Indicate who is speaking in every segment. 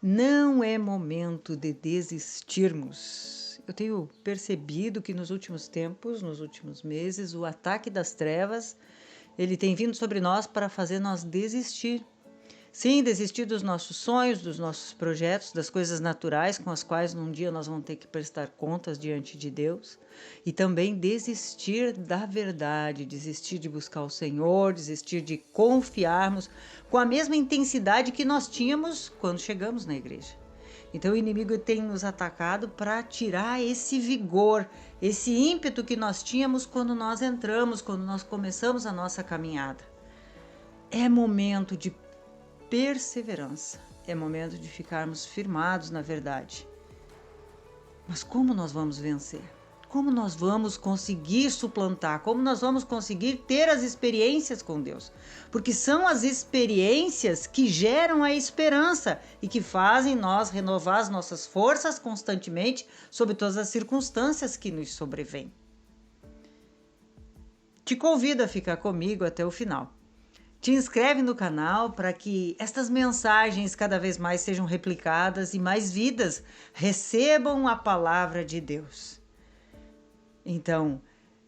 Speaker 1: Não é momento de desistirmos. Eu tenho percebido que nos últimos tempos, nos últimos meses, o ataque das trevas, ele tem vindo sobre nós para fazer nós desistir. Sim, desistir dos nossos sonhos, dos nossos projetos, das coisas naturais com as quais num dia nós vamos ter que prestar contas diante de Deus. E também desistir da verdade, desistir de buscar o Senhor, desistir de confiarmos com a mesma intensidade que nós tínhamos quando chegamos na igreja. Então o inimigo tem nos atacado para tirar esse vigor, esse ímpeto que nós tínhamos quando nós entramos, quando nós começamos a nossa caminhada. É momento de perseverança, é momento de ficarmos firmados na verdade. Mas como nós vamos vencer? Como nós vamos conseguir suplantar? Como nós vamos conseguir ter as experiências com Deus? Porque são as experiências que geram a esperança e que fazem nós renovar as nossas forças constantemente sobre todas as circunstâncias que nos sobrevêm. Te convido a ficar comigo até o final. Te inscreve no canal para que estas mensagens cada vez mais sejam replicadas e mais vidas recebam a palavra de Deus. Então,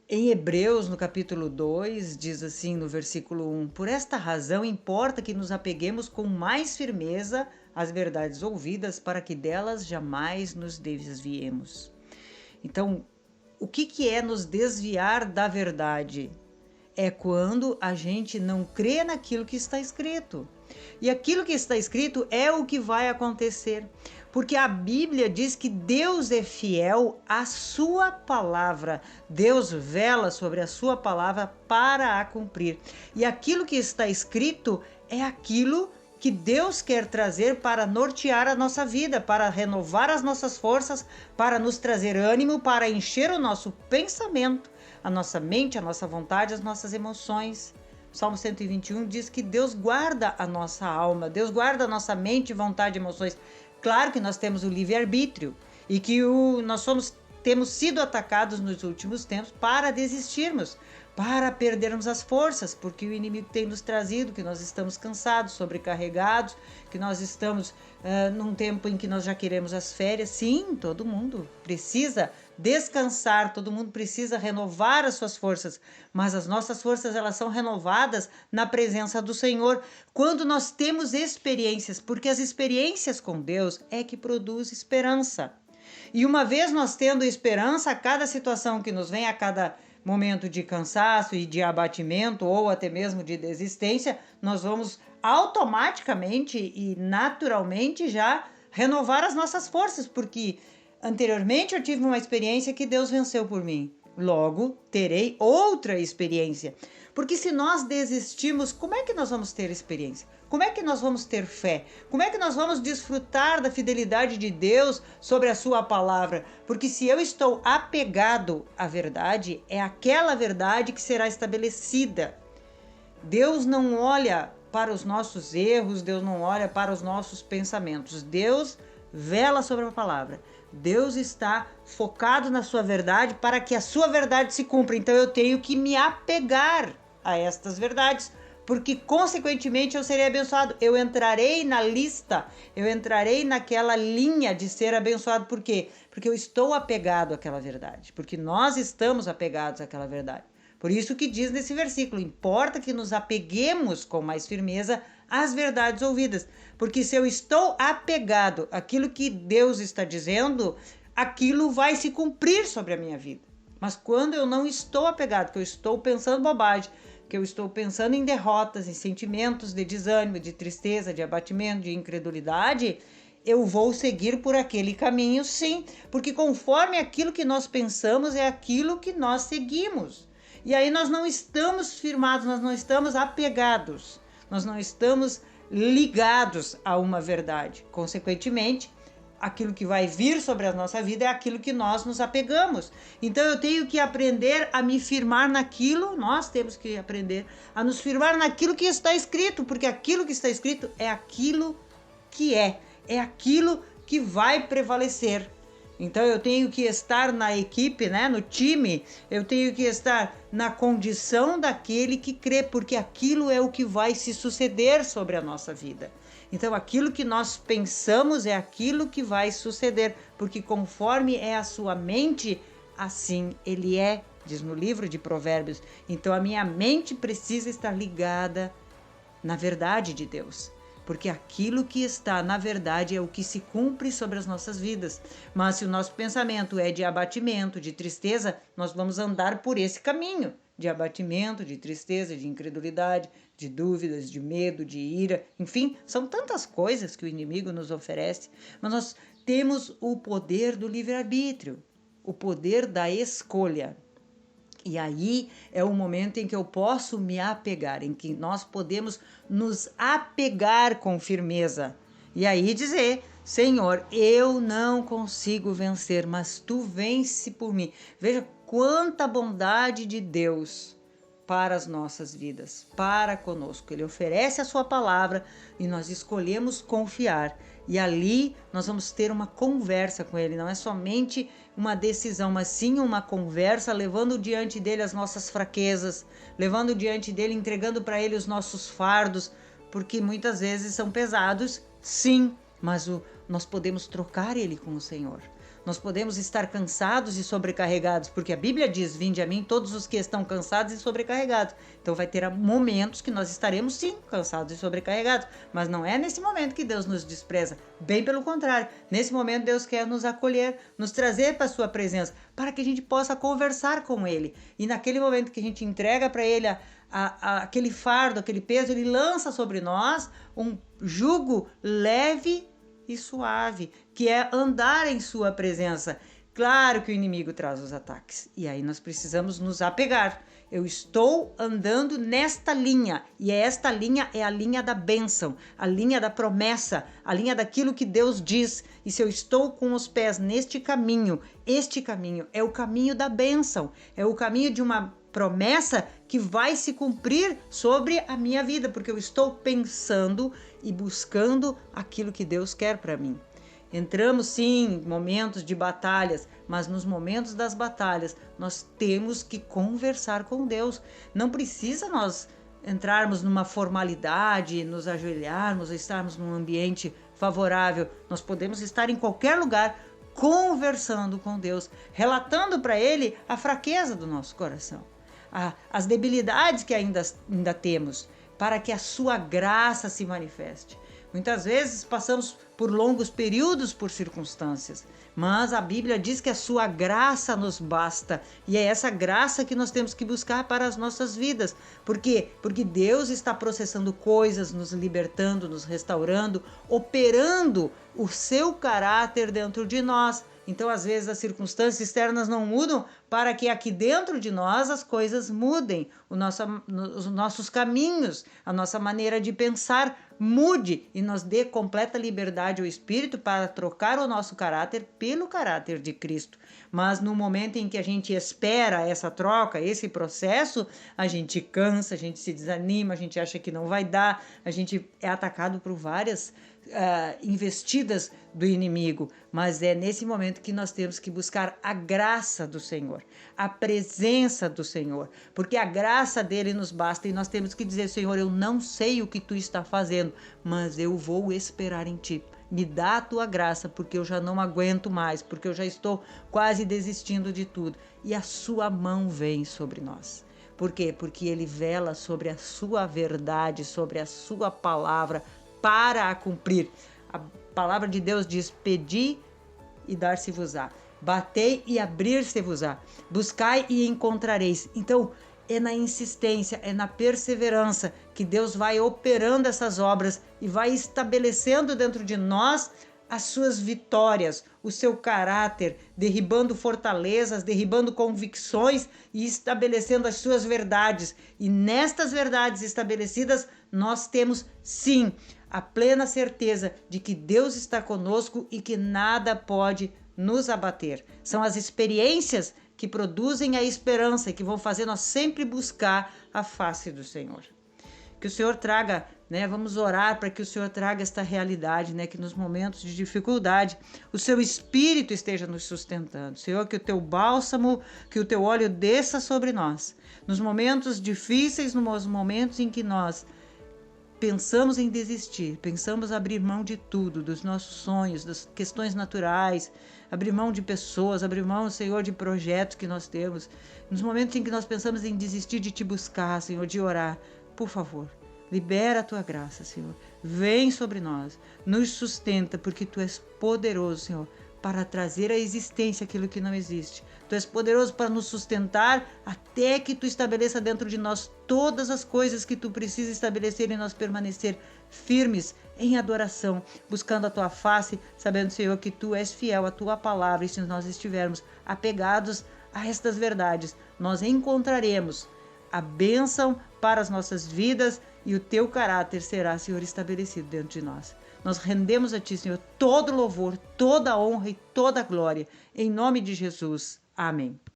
Speaker 1: em Hebreus, no capítulo 2, diz assim no versículo 1: Por esta razão importa que nos apeguemos com mais firmeza às verdades ouvidas, para que delas jamais nos desviemos. Então, o que é nos desviar da verdade? É quando a gente não crê naquilo que está escrito. E aquilo que está escrito é o que vai acontecer. Porque a Bíblia diz que Deus é fiel à sua palavra. Deus vela sobre a sua palavra para a cumprir. E aquilo que está escrito é aquilo que Deus quer trazer para nortear a nossa vida, para renovar as nossas forças, para nos trazer ânimo, para encher o nosso pensamento, a nossa mente, a nossa vontade, as nossas emoções. O Salmo 121 diz que Deus guarda a nossa alma, Deus guarda a nossa mente, vontade e emoções. Claro que nós temos o livre-arbítrio e que temos sido atacados nos últimos tempos para desistirmos, para perdermos as forças, porque o inimigo tem nos trazido que nós estamos cansados, sobrecarregados, que nós estamos num tempo em que nós já queremos as férias. Sim, todo mundo precisa descansar, todo mundo precisa renovar as suas forças, mas as nossas forças elas são renovadas na presença do Senhor, quando nós temos experiências, porque as experiências com Deus é que produz esperança. E uma vez nós tendo esperança, a cada situação que nos vem, a cada momento de cansaço e de abatimento ou até mesmo de desistência, nós vamos automaticamente e naturalmente já renovar as nossas forças, porque anteriormente eu tive uma experiência que Deus venceu por mim. Logo, terei outra experiência. Porque se nós desistirmos, como é que nós vamos ter experiência? Como é que nós vamos ter fé? Como é que nós vamos desfrutar da fidelidade de Deus sobre a sua palavra? Porque se eu estou apegado à verdade, é aquela verdade que será estabelecida. Deus não olha para os nossos erros, Deus não olha para os nossos pensamentos. Deus vela sobre a palavra. Deus está focado na sua verdade para que a sua verdade se cumpra. Então eu tenho que me apegar a estas verdades, porque consequentemente eu serei abençoado. Eu entrarei na lista, eu entrarei naquela linha de ser abençoado. Por quê? Porque eu estou apegado àquela verdade, porque nós estamos apegados àquela verdade. Por isso que diz nesse versículo, importa que nos apeguemos com mais firmeza às verdades ouvidas. Porque se eu estou apegado àquilo que Deus está dizendo, aquilo vai se cumprir sobre a minha vida. Mas quando eu não estou apegado, que eu estou pensando bobagem, que eu estou pensando em derrotas, em sentimentos de desânimo, de tristeza, de abatimento, de incredulidade, eu vou seguir por aquele caminho, sim. Porque conforme aquilo que nós pensamos é aquilo que nós seguimos. E aí nós não estamos firmados, nós não estamos apegados, nós não estamos ligados a uma verdade. Consequentemente, aquilo que vai vir sobre a nossa vida é aquilo que nós nos apegamos. Então eu tenho que aprender a me firmar naquilo, nós temos que aprender a nos firmar naquilo que está escrito, porque aquilo que está escrito é aquilo que é aquilo que vai prevalecer. Então eu tenho que estar na equipe, né, no time, eu tenho que estar na condição daquele que crê, porque aquilo é o que vai se suceder sobre a nossa vida. Então, aquilo que nós pensamos é aquilo que vai suceder, porque conforme é a sua mente, assim ele é, diz no livro de Provérbios. Então, a minha mente precisa estar ligada na verdade de Deus, porque aquilo que está na verdade é o que se cumpre sobre as nossas vidas. Mas se o nosso pensamento é de abatimento, de tristeza, nós vamos andar por esse caminho de abatimento, de tristeza, de incredulidade, de dúvidas, de medo, de ira, enfim, são tantas coisas que o inimigo nos oferece, mas nós temos o poder do livre-arbítrio, o poder da escolha. E aí é o momento em que eu posso me apegar, em que nós podemos nos apegar com firmeza. E aí dizer: Senhor, eu não consigo vencer, mas tu vence por mim. Veja quanta bondade de Deus para as nossas vidas, para conosco. Ele oferece a sua palavra e nós escolhemos confiar. E ali nós vamos ter uma conversa com ele, não é somente uma decisão, mas sim uma conversa, levando diante dele as nossas fraquezas, levando diante dele, entregando para ele os nossos fardos, porque muitas vezes são pesados, sim, mas nós podemos trocar ele com o Senhor. Nós podemos estar cansados e sobrecarregados, porque a Bíblia diz: vinde a mim todos os que estão cansados e sobrecarregados. Então vai ter momentos que nós estaremos sim cansados e sobrecarregados, mas não é nesse momento que Deus nos despreza, bem pelo contrário. Nesse momento Deus quer nos acolher, nos trazer para a sua presença, para que a gente possa conversar com ele. E naquele momento que a gente entrega para ele aquele fardo, aquele peso, ele lança sobre nós um jugo leve e suave, que é andar em sua presença. Claro que o inimigo traz os ataques, e aí nós precisamos nos apegar. Eu estou andando nesta linha, e esta linha é a linha da bênção, a linha da promessa, a linha daquilo que Deus diz. E se eu estou com os pés neste caminho, este caminho é o caminho da bênção, é o caminho de uma promessa que vai se cumprir sobre a minha vida, porque eu estou pensando e buscando aquilo que Deus quer para mim. Entramos sim em momentos de batalhas, mas nos momentos das batalhas nós temos que conversar com Deus. Não precisa nós entrarmos numa formalidade, nos ajoelharmos, estarmos num ambiente favorável. Nós podemos estar em qualquer lugar conversando com Deus, relatando para Ele a fraqueza do nosso coração, as debilidades que ainda temos, para que a sua graça se manifeste. Muitas vezes passamos por longos períodos por circunstâncias, mas a Bíblia diz que a sua graça nos basta, e é essa graça que nós temos que buscar para as nossas vidas. Por quê? Porque Deus está processando coisas, nos libertando, nos restaurando, operando o seu caráter dentro de nós. Então, às vezes, as circunstâncias externas não mudam para que aqui dentro de nós as coisas mudem, os nossos caminhos, a nossa maneira de pensar mude e nos dê completa liberdade ao Espírito para trocar o nosso caráter pelo caráter de Cristo. Mas no momento em que a gente espera essa troca, esse processo, a gente cansa, a gente se desanima, a gente acha que não vai dar, a gente é atacado por várias investidas do inimigo, mas é nesse momento que nós temos que buscar a graça do Senhor, a presença do Senhor, porque a graça dele nos basta e nós temos que dizer: Senhor, eu não sei o que tu está fazendo, mas eu vou esperar em ti. Me dá a tua graça, porque eu já não aguento mais, porque eu já estou quase desistindo de tudo. E a sua mão vem sobre nós. Por quê? Porque ele vela sobre a sua verdade, sobre a sua palavra, para a cumprir. A palavra de Deus diz: pedi e dar-se-vos-á, batei e abrir-se-vos-á, buscai e encontrareis. Então é na insistência, é na perseverança que Deus vai operando essas obras e vai estabelecendo dentro de nós as suas vitórias, o seu caráter, derribando fortalezas, derribando convicções e estabelecendo as suas verdades. E nestas verdades estabelecidas, nós temos sim a plena certeza de que Deus está conosco e que nada pode nos abater. São as experiências que produzem a esperança e que vão fazer nós sempre buscar a face do Senhor. Que o Senhor traga, vamos orar para que o Senhor traga esta realidade, que nos momentos de dificuldade o seu Espírito esteja nos sustentando. Senhor, que o teu bálsamo, que o teu óleo desça sobre nós. Nos momentos difíceis, nos momentos em que nós pensamos em desistir, pensamos em abrir mão de tudo, dos nossos sonhos, das questões naturais, abrir mão de pessoas, abrir mão, Senhor, de projetos que nós temos, nos momentos em que nós pensamos em desistir de te buscar, Senhor, de orar, por favor, libera a tua graça, Senhor. Vem sobre nós, nos sustenta, porque tu és poderoso, Senhor, para trazer à existência aquilo que não existe. Tu és poderoso para nos sustentar até que tu estabeleça dentro de nós todas as coisas que tu precisa estabelecer e nós permanecer firmes em adoração, buscando a tua face, sabendo, Senhor, que tu és fiel à tua palavra, e se nós estivermos apegados a estas verdades, nós encontraremos a bênção para as nossas vidas e o teu caráter será, Senhor, estabelecido dentro de nós. Nós rendemos a ti, Senhor, todo louvor, toda honra e toda glória. Em nome de Jesus. Amém.